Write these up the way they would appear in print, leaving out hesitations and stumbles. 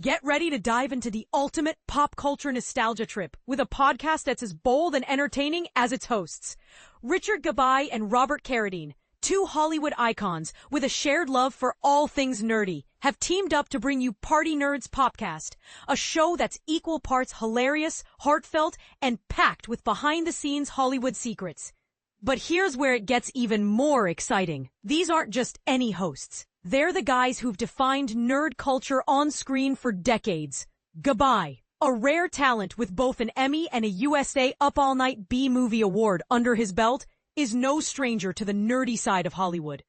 Get ready to dive into the ultimate pop culture nostalgia trip with a podcast that's as bold and entertaining as its hosts. Richard Gabai and Robert Carradine, two Hollywood icons with a shared love for all things nerdy, have teamed up to bring you Party Nerds Popcast, a show that's equal parts hilarious, heartfelt, and packed with behind-the-scenes Hollywood secrets. But here's where it gets even more exciting. These aren't just any hosts. They're the guys who've defined nerd culture on screen for decades. Gabai, a rare talent with both an Emmy and a USA Up All Night B-Movie award under his belt, is no stranger to the nerdy side of Hollywood.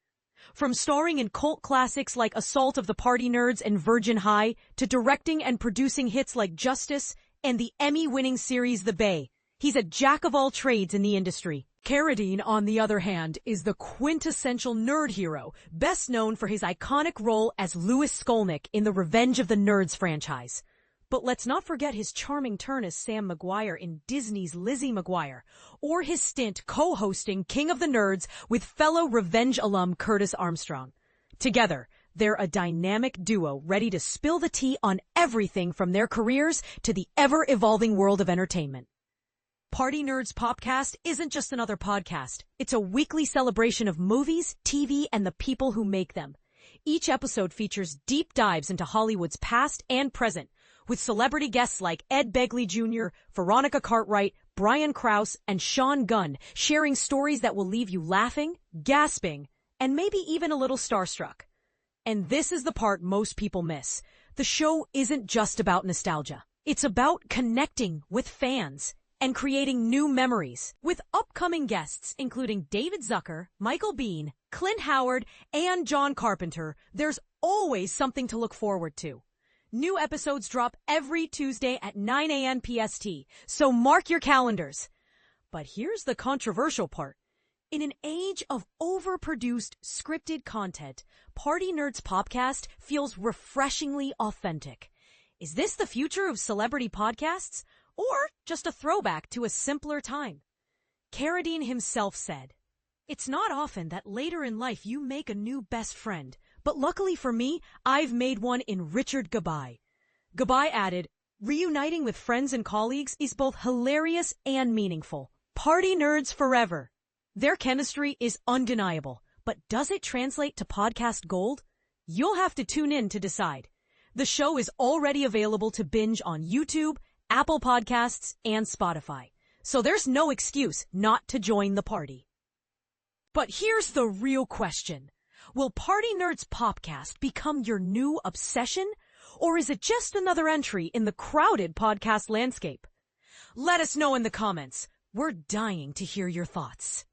From starring in cult classics like Assault of the Party Nerds and Virgin High, to directing and producing hits like Justice and the Emmy-winning series The Bay, he's a jack of all trades in the industry. Carradine, on the other hand, is the quintessential nerd hero, best known for his iconic role as Louis Skolnick in the Revenge of the Nerds franchise. But let's not forget his charming turn as Sam McGuire in Disney's Lizzie McGuire, or his stint co-hosting King of the Nerds with fellow Revenge alum Curtis Armstrong. Together, they're a dynamic duo ready to spill the tea on everything from their careers to the ever-evolving world of entertainment. Party Nerds Popcast isn't just another podcast. It's a weekly celebration of movies, TV, and the people who make them. Each episode features deep dives into Hollywood's past and present, with celebrity guests like Ed Begley Jr., Veronica Cartwright, Brian Krause, and Sean Gunn sharing stories that will leave you laughing, gasping, and maybe even a little starstruck. And this is the part most people miss. The show isn't just about nostalgia. It's about connecting with fans and creating new memories with upcoming guests including David Zucker, Michael Biehn, Clint Howard, and John Carpenter. There's always something to look forward to. New episodes drop every Tuesday at 9 a.m. PST, so mark your calendars. But here's the controversial part. In an age of overproduced, scripted content, Party Nerds Popcast feels refreshingly authentic. Is this the future of celebrity podcasts? Or just a throwback to a simpler time? Carradine himself said, "It's not often that later in life you make a new best friend, but luckily for me, I've made one in Richard Gabai." Gabai added, "Reuniting with friends and colleagues is both hilarious and meaningful. Party nerds forever." Their chemistry is undeniable, but does it translate to podcast gold? You'll have to tune in to decide. The show is already available to binge on YouTube, Apple Podcasts, and Spotify. So there's no excuse not to join the party. But here's the real question. Will Party Nerds Popcast become your new obsession? Or is it just another entry in the crowded podcast landscape? Let us know in the comments. We're dying to hear your thoughts.